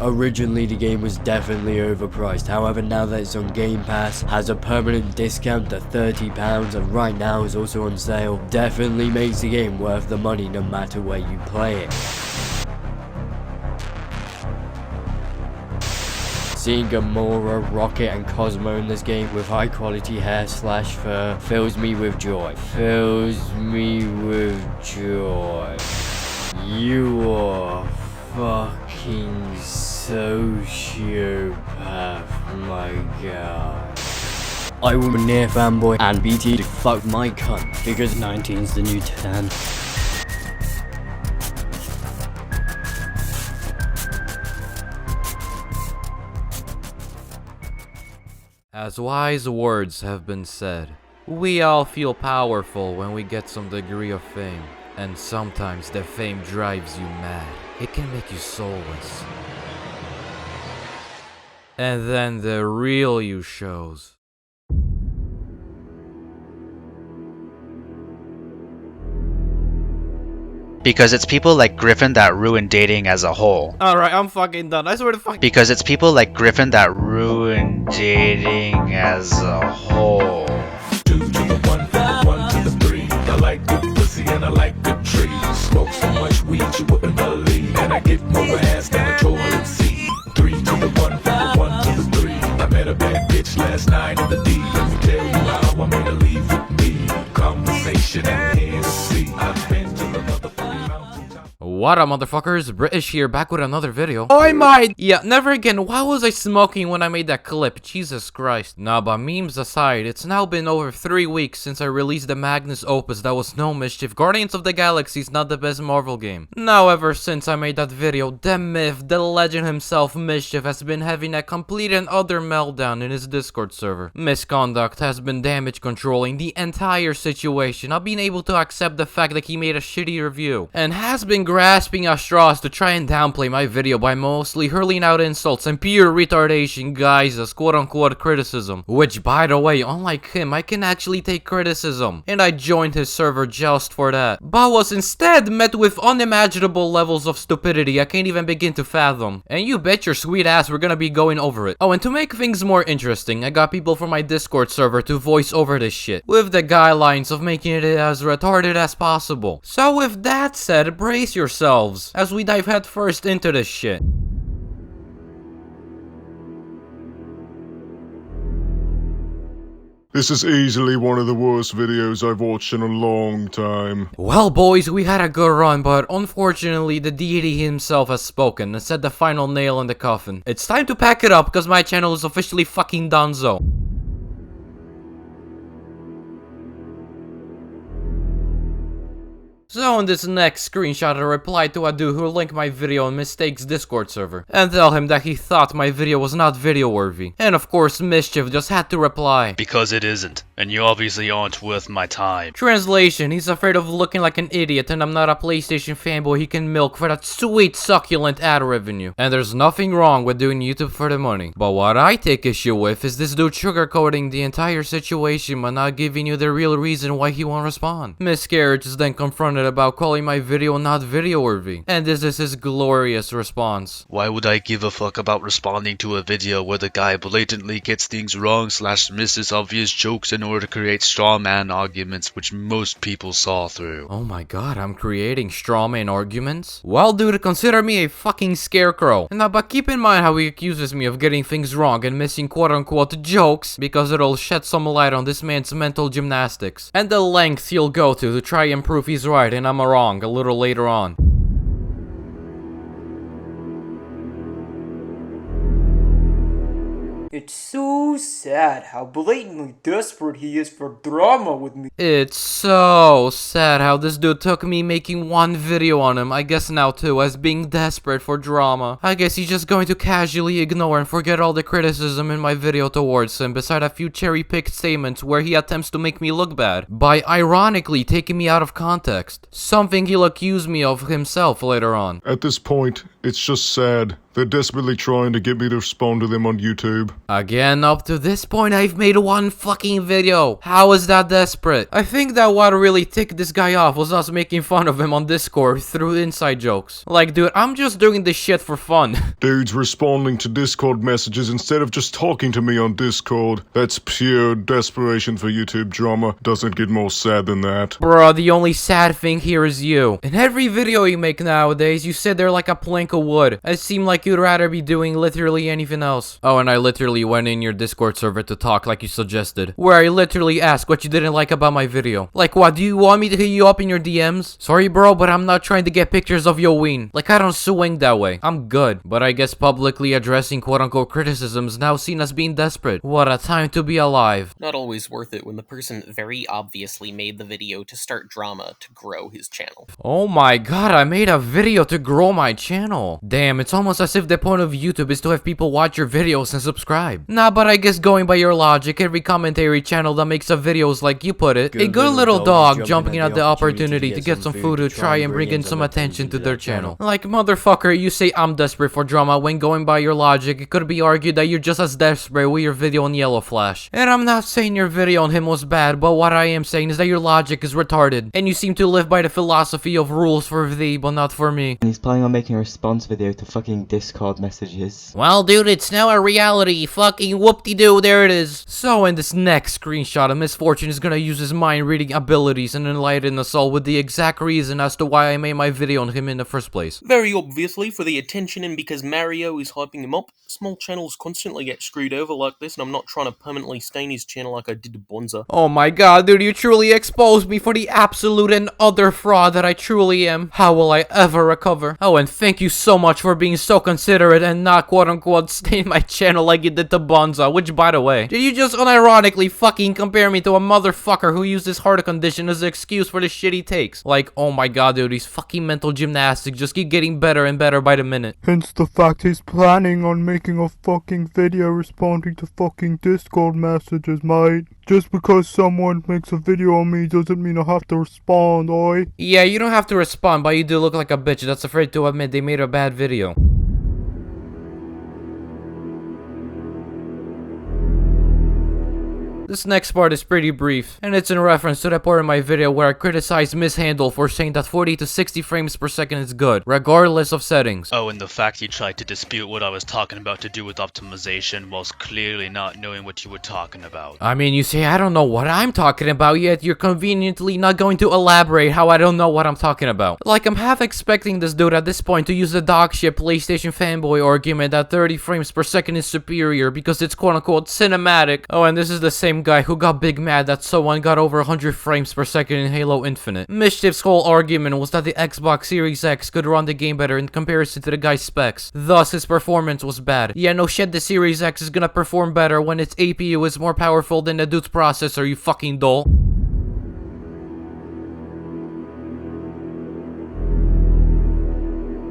Originally the game was definitely overpriced, however now that it's on Game Pass, has a permanent discount to £30 and right now is also on sale, definitely makes the game worth the money no matter where you play it. Seeing Gamora, Rocket and Cosmo in this game with high quality hair / fur fills me with joy. You are fucking sociopath, my god. I will Nier fanboy and BT to fuck my cunt because 19's the new 10. As wise words have been said, we all feel powerful when we get some degree of fame. And sometimes the fame drives you mad. It can make you soulless. And then the real you shows. Because it's people like Griffin that ruin dating as a whole. Alright, I'm fucking done. I swear to fuck. Because it's people like Griffin that ruin dating as a whole. 2 to the 1, from the 1 to the 3. I like good pussy and I like good trees. Smoke so much weed you wouldn't believe. And I get more ass than a toilet seat. 3 to the 1, from the 1 to the 3. I met a bad bitch last night in the D. Let me tell you how I made her leave with me. Conversation and Hennessy. I've been to the motherfucking mountaintop. What up, motherfuckers? British here, back with another video. Oh, I might. Yeah, never again. Why was I smoking when I made that clip? Jesus Christ. Nah, but memes aside, it's now been over 3 weeks since I released the Magnus Opus that was no Mischief. Guardians of the Galaxy is not the best Marvel game. Now, ever since I made that video, the myth, the legend himself, Mischief, has been having a complete and utter meltdown in his Discord server. Misconduct has been damage controlling the entire situation, not being able to accept the fact that he made a shitty review, and has been grasping at straws to try and downplay my video by mostly hurling out insults and pure retardation guised as quote-unquote criticism. Which, by the way, unlike him, I can actually take criticism, and I joined his server just for that, but was instead met with unimaginable levels of stupidity I can't even begin to fathom. And you bet your sweet ass we're gonna be going over it. Oh, and to make things more interesting, I got people from my Discord server to voice over this shit, with the guidelines of making it as retarded as possible. So with that said, brace yourselves as we dive head first into this shit. This is easily one of the worst videos I've watched in a long time. Well, boys, we had a good run, but unfortunately the deity himself has spoken and set the final nail in the coffin. It's time to pack it up because my channel is officially fucking donezo. So in this next screenshot, I replied to a dude who linked my video on Mistake's Discord server and tell him that he thought my video was not video worthy. And of course Mischief just had to reply, because it isn't, and you obviously aren't worth my time. Translation, he's afraid of looking like an idiot and I'm not a PlayStation fanboy he can milk for that sweet succulent ad revenue. And there's nothing wrong with doing YouTube for the money. But what I take issue with is this dude sugarcoating the entire situation but not giving you the real reason why he won't respond. Miscarriage is then confronted about calling my video not video worthy, and this is his glorious response. Why would I give a fuck about responding to a video where the guy blatantly gets things wrong / misses obvious jokes in order to create straw man arguments which most people saw through? Oh my god, I'm creating straw man arguments? Well dude, consider me a fucking scarecrow. Now but keep in mind how he accuses me of getting things wrong and missing quote unquote jokes, because it'll shed some light on this man's mental gymnastics and the lengths he'll go to try and prove he's right and I'm wrong a little later on. It's so sad how blatantly desperate he is for drama with me. It's so sad how this dude took me making one video on him, I guess now too, as being desperate for drama. I guess he's just going to casually ignore and forget all the criticism in my video towards him, beside a few cherry-picked statements where he attempts to make me look bad, by ironically taking me out of context. Something he'll accuse me of himself later on. At this point, It's just sad. They're desperately trying to get me to respond to them on YouTube. Again, up to this point, I've made one fucking video. How is that desperate? I think that what really ticked this guy off was us making fun of him on Discord through inside jokes. Like, dude, I'm just doing this shit for fun. Dudes responding to Discord messages instead of just talking to me on Discord. That's pure desperation for YouTube drama. Doesn't get more sad than that. Bruh, the only sad thing here is you. In every video you make nowadays, you sit there like a plank of wood. It seemed like you'd rather be doing literally anything else. Oh, and I literally went in your Discord server to talk like you suggested, where I literally asked what you didn't like about my video. Like, what, do you want me to hit you up in your DMs? Sorry, bro, but I'm not trying to get pictures of your ween. Like, I don't swing that way. I'm good. But I guess publicly addressing quote-unquote criticism is now seen as being desperate. What a time to be alive. Not always worth it when the person very obviously made the video to start drama to grow his channel. Oh my god, I made a video to grow my channel. Damn, it's almost as if the point of YouTube is to have people watch your videos and subscribe. Nah, but I guess going by your logic, every commentary channel that makes up videos like you put it, a good little dog jumping at the opportunity to get some food to try and bring in some attention to their channel. Like, motherfucker, you say I'm desperate for drama when going by your logic, it could be argued that you're just as desperate with your video on Yellow Flash. And I'm not saying your video on him was bad, but what I am saying is that your logic is retarded, and you seem to live by the philosophy of rules for thee, but not for me. And he's planning on making a response video to fucking Discord messages. Well, dude, it's now a reality. Fucking whoop-de-doo, there it is. So, in this next screenshot, a misfortune is gonna use his mind-reading abilities and enlighten us all with the exact reason as to why I made my video on him in the first place. Very obviously for the attention and because Mario is hyping him up. Small channels constantly get screwed over like this, and I'm not trying to permanently stain his channel like I did to Bonza. Oh my god, dude, you truly exposed me for the absolute and utter fraud that I truly am. How will I ever recover? Oh, and thank you so much for being so considerate and not quote-unquote stain my channel like you did to Bonza, which, by the way, did you just unironically fucking compare me to a motherfucker who used his heart condition as an excuse for the shit he takes? Like, oh my god, dude, these fucking mental gymnastics just keep getting better and better by the minute. Hence the fact he's planning on making a fucking video responding to fucking Discord messages, mate. Just because someone makes a video on me doesn't mean I have to respond, oi? Yeah, you don't have to respond, but you do look like a bitch that's afraid to admit they made a bad video. This next part is pretty brief, and it's in reference to that part in my video where I criticized Mishandle for saying that 40 to 60 frames per second is good, regardless of settings. Oh, and the fact you tried to dispute what I was talking about to do with optimization whilst clearly not knowing what you were talking about. I mean, you say I don't know what I'm talking about, yet you're conveniently not going to elaborate how I don't know what I'm talking about. Like, I'm half expecting this dude at this point to use the dogshit PlayStation fanboy argument that 30 frames per second is superior because it's quote-unquote cinematic. Oh, and this is the same guy who got big mad that someone got over 100 frames per second in Halo Infinite. Mischief's whole argument was that the Xbox Series X could run the game better in comparison to the guy's specs, thus his performance was bad. Yeah, no shit, the Series X is gonna perform better when its APU is more powerful than the dude's processor, you fucking doll.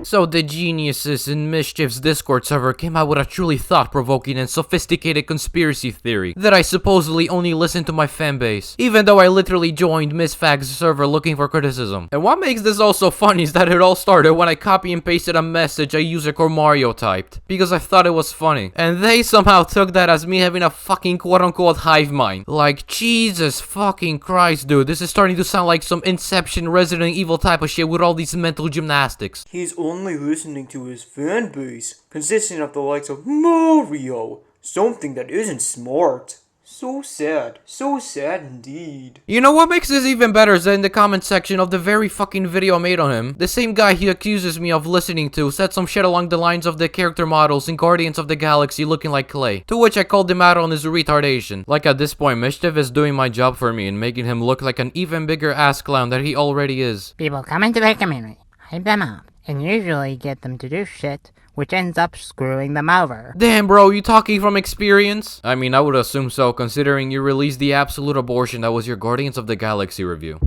So the geniuses in Mischief's Discord server came out with a truly thought-provoking and sophisticated conspiracy theory that I supposedly only listen to my fanbase, even though I literally joined MissFag's server looking for criticism. And what makes this all so funny is that it all started when I copy and pasted a message a user called Mario typed, because I thought it was funny. And they somehow took that as me having a fucking quote-unquote hive mind. Like, Jesus fucking Christ, dude, this is starting to sound like some Inception Resident Evil type of shit with all these mental gymnastics. He's only listening to his fan base, consisting of the likes of Mario, something that isn't smart. So sad indeed. You know what makes this even better is that in the comment section of the very fucking video I made on him, the same guy he accuses me of listening to said some shit along the lines of the character models in Guardians of the Galaxy looking like clay, to which I called him out on his retardation. Like, at this point, Mischief is doing my job for me and making him look like an even bigger ass clown that he already is. People come into the community, hype them up, and usually get them to do shit, which ends up screwing them over. Damn, bro, you talking from experience? I mean, I would assume so, considering you released the absolute abortion that was your Guardians of the Galaxy review.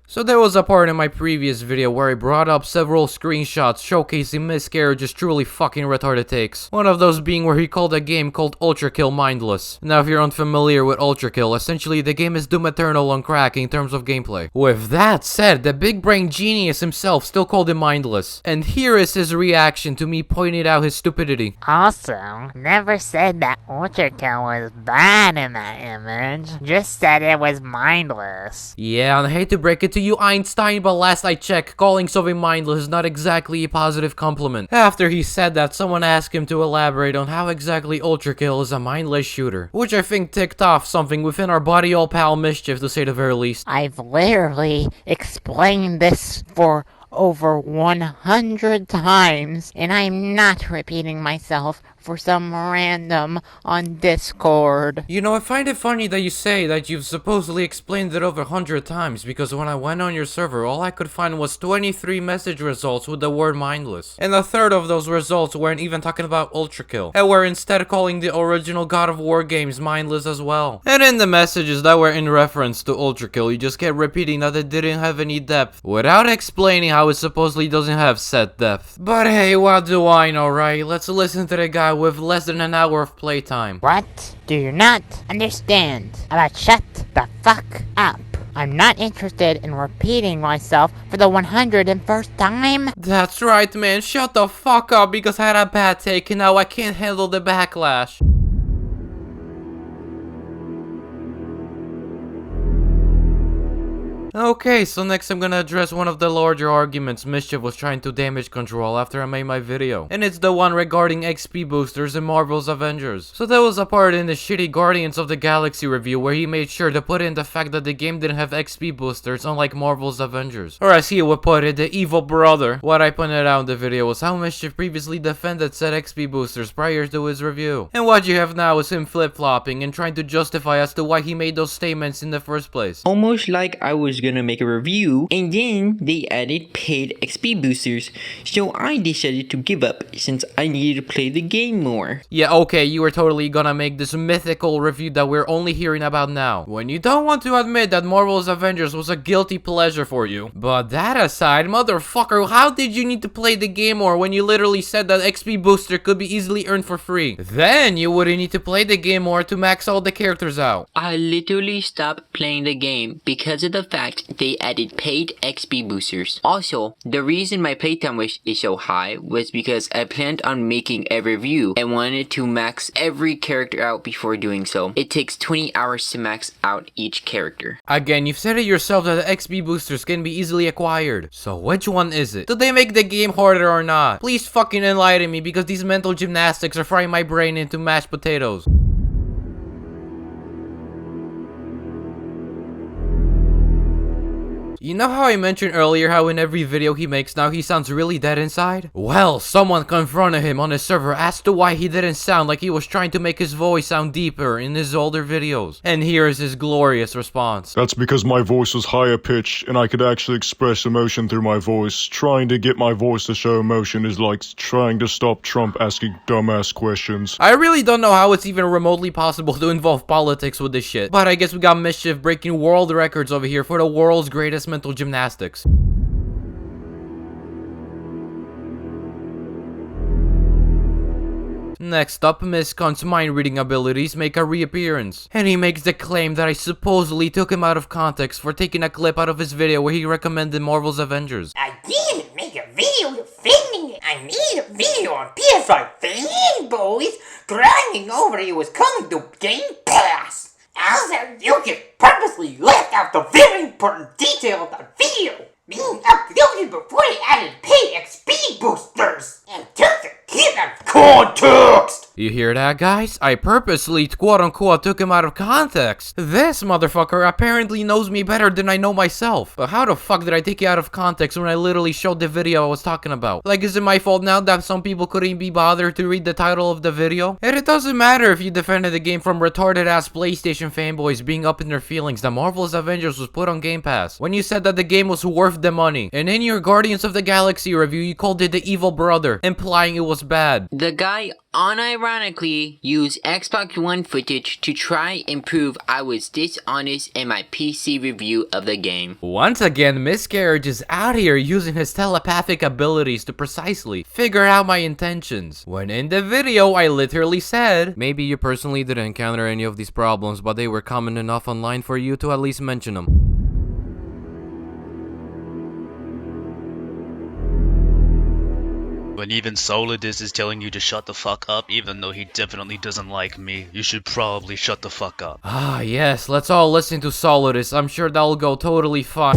So there was a part in my previous video where I brought up several screenshots showcasing Miscarriage's truly fucking retarded takes. One of those being where he called a game called Ultra Kill mindless. Now if you're unfamiliar with Ultra Kill, essentially the game is Doom Eternal on crack in terms of gameplay. With that said, the big brain genius himself still called it mindless. And here is his reaction to me pointing out his stupidity. Also, never said that Ultra Kill was bad in that image. Just said it was mindless. Yeah, and I hate to break it to you, Einstein, but last I checked, calling something mindless is not exactly a positive compliment. After he said that, someone asked him to elaborate on how exactly Ultra Kill is a mindless shooter, which I think ticked off something within our buddy old pal Mischief, to say the very least. I've literally explained this for over 100 times, and I'm not repeating myself for some random on Discord. You know, I find it funny that you say that you've supposedly explained it over 100 times, because when I went on your server, all I could find was 23 message results with the word mindless. And a third of those results weren't even talking about Ultra Kill, and were instead calling the original God of War games mindless as well. And in the messages that were in reference to Ultra Kill, you just kept repeating that it didn't have any depth, without explaining how it supposedly doesn't have set depth. But hey, what do I know, right? Let's listen to the guy with less than an hour of playtime. What do you not understand about shut the fuck up? I'm not interested in repeating myself for the 101st time. That's right, man. Shut the fuck up, because I had a bad take and now I can't handle the backlash. Okay, so next I'm gonna address one of the larger arguments Mischief was trying to damage control after I made my video. And it's the one regarding XP boosters in Marvel's Avengers. So there was a part in the shitty Guardians of the Galaxy review where he made sure to put in the fact that the game didn't have XP boosters unlike Marvel's Avengers. Or as he would put it, the evil brother. What I pointed out in the video was how Mischief previously defended said XP boosters prior to his review. And what you have now is him flip-flopping and trying to justify as to why he made those statements in the first place. Almost like I was gonna make a review and then they added paid XP boosters, so I decided to give up since I needed to play the game more. Yeah, okay, you were totally gonna make this mythical review that we're only hearing about now, when you don't want to admit that Marvel's Avengers was a guilty pleasure for you. But that aside, motherfucker, how did you need to play the game more when you literally said that XP booster could be easily earned for free? Then you wouldn't need to play the game more to max all the characters out. I literally stopped playing the game because of the fact they added paid XP boosters. Also, the reason my playtime is so high was because I planned on making a review and wanted to max every character out before doing so. It takes 20 hours to max out each character. Again, you've said it yourself that the XP boosters can be easily acquired. So which one is it? Did they make the game harder or not? Please fucking enlighten me, because these mental gymnastics are frying my brain into mashed potatoes. You know how I mentioned earlier how in every video he makes now he sounds really dead inside? Well, someone confronted him on his server as to why he didn't sound like he was trying to make his voice sound deeper in his older videos. And here is his glorious response. That's because my voice was higher pitched and I could actually express emotion through my voice. Trying to get my voice to show emotion is like trying to stop Trump asking dumbass questions. I really don't know how it's even remotely possible to involve politics with this shit. But I guess we got Mischief breaking world records over here for the world's greatest mental gymnastics. Next up, Miss Cunt's mind-reading abilities make a reappearance, and he makes the claim that I supposedly took him out of context for taking a clip out of his video where he recommended Marvel's Avengers. I didn't make a video defending it. I made a video on PS5 fanboys grinding over it was coming to Gamepass. Also, you just purposely left out the very important detail of that video being uploaded before they added paid XP boosters and took the kid out of context. You hear that, guys? I purposely quote-unquote took him out of context. This motherfucker apparently knows me better than I know myself. But how the fuck did I take you out of context when I literally showed the video I was talking about? Like, is it my fault now that some people couldn't be bothered to read the title of the video? And it doesn't matter if you defended the game from retarded-ass PlayStation fanboys being up in their feelings that Marvel's Avengers was put on Game Pass, when you said that the game was worth the money. And in your Guardians of the Galaxy review, you called it the evil brother, implying it was was bad. The guy unironically used Xbox One footage to try and prove I was dishonest in my PC review of the game. Once again, Miscarriage is out here using his telepathic abilities to precisely figure out my intentions. When in the video, I literally said, maybe you personally didn't encounter any of these problems, but they were common enough online for you to at least mention them. When even soulless is telling you to shut the fuck up, even though he definitely doesn't like me, you should probably shut the fuck up. Ah, yes, let's all listen to soulless. I'm sure that'll go totally fine.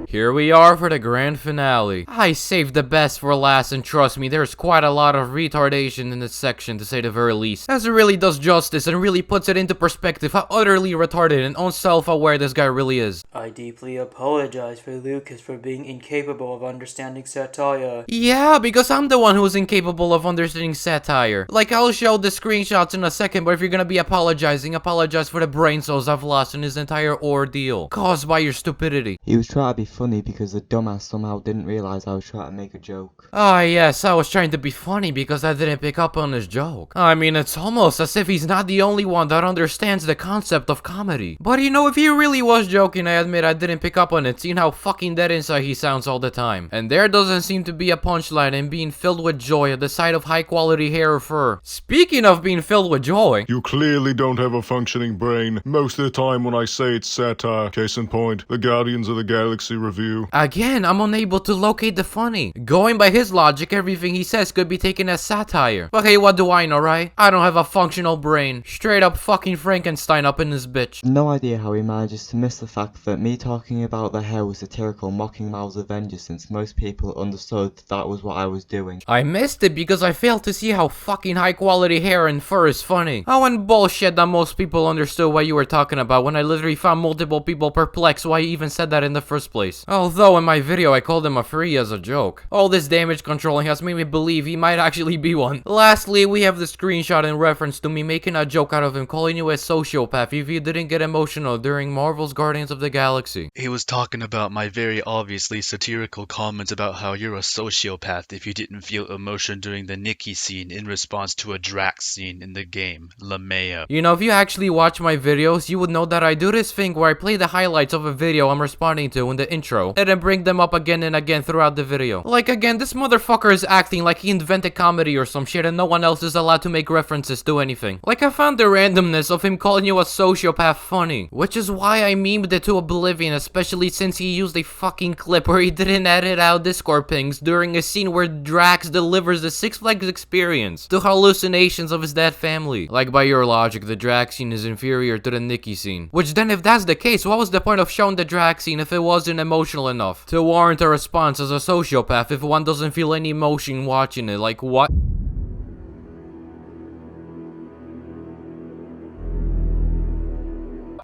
Here we are for the grand finale. I saved the best for last, and trust me, there's quite a lot of retardation in this section, to say the very least. As it really does justice and really puts it into perspective how utterly retarded and unself-aware this guy really is. I deeply apologize for Lucas for being incapable of understanding satire. Yeah, because I'm the one who's incapable of understanding satire. Like, I'll show the screenshots in a second, but if you're gonna be apologizing, apologize for the brain cells I've lost in this entire ordeal caused by your stupidity. He was trying to be funny because the dumbass somehow didn't realize I was trying to make a joke. Ah, yes, I was trying to be funny because I didn't pick up on his joke. I mean, it's almost as if he's not the only one that understands the concept of comedy. But you know, if he really was joking, I admit I didn't pick up on it, seeing how fucking dead inside he sounds all the time. And there doesn't seem to be a punchline in being filled with joy at the sight of high quality hair or fur. Speaking of being filled with joy, You clearly don't have a functioning brain. Most of the time when I say it's satire, case in point, the Guardians of the Galaxy review. again, I'm unable to locate the funny. Going by his logic, everything he says could be taken as satire. But hey, what do I know, right? I don't have a functional brain. Straight up fucking Frankenstein up in this bitch. No idea how he manages to miss the fact that me talking about the hair was satirical, mocking Miles' Avengers, since most people understood that was what I was doing. I missed it because I failed to see how fucking high quality hair and fur is funny. Oh, and bullshit that most people understood what you were talking about when I literally found multiple people perplexed why you even said that in the first place. Although in my video I called him a free as a joke. All this damage controlling has made me believe he might actually be one. Lastly, we have the screenshot in reference to me making a joke out of him calling you a sociopath if you didn't get emotional during Marvel's Guardians of the Galaxy. He was talking about my very obviously satirical comments about how you're a sociopath if you didn't feel emotion during the Nikki scene in response to a Drax scene in the game, LaMea. You know, if you actually watch my videos, you would know that I do this thing where I play the highlights of a video I'm responding to in the intro, and then bring them up again and again throughout the video. Like, again, this motherfucker is acting like he invented comedy or some shit and no one else is allowed to make references to anything. Like, I found the randomness of him calling you a sociopath funny, which is why I memed it to oblivion, especially since he used a fucking clip where he didn't edit out Discord pings during a scene where Drax delivers the Six Flags experience to hallucinations of his dead family. Like, by your logic, the Drax scene is inferior to the Nikki scene. Which then, if that's the case, what was the point of showing the Drax scene if it wasn't emotional enough to warrant a response as a sociopath if one doesn't feel any emotion watching it? Like, what?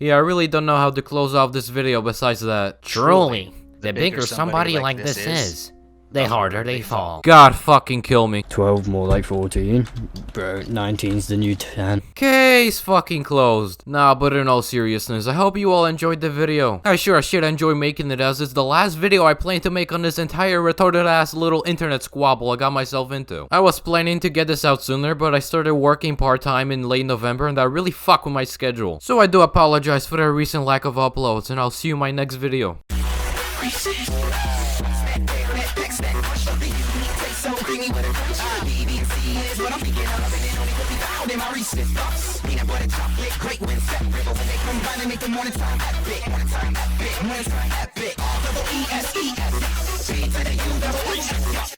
Yeah, I really don't know how to close off this video besides that. Truly, the bigger somebody like this is, the harder they fall. God fucking kill me. 12 more like 14. Bro, 19's the new 10. Case fucking closed. Nah, but in all seriousness, I hope you all enjoyed the video. I sure as shit enjoy making it, as it's the last video I plan to make on this entire retarded ass little internet squabble I got myself into. I was planning to get this out sooner, but I started working part-time in late November and that really fucked with my schedule. So I do apologize for the recent lack of uploads, and I'll see you in my next video. Peanut butter chocolate, great when set riddles and they combine and make the morning time epic. Morning time epic, morning time epic.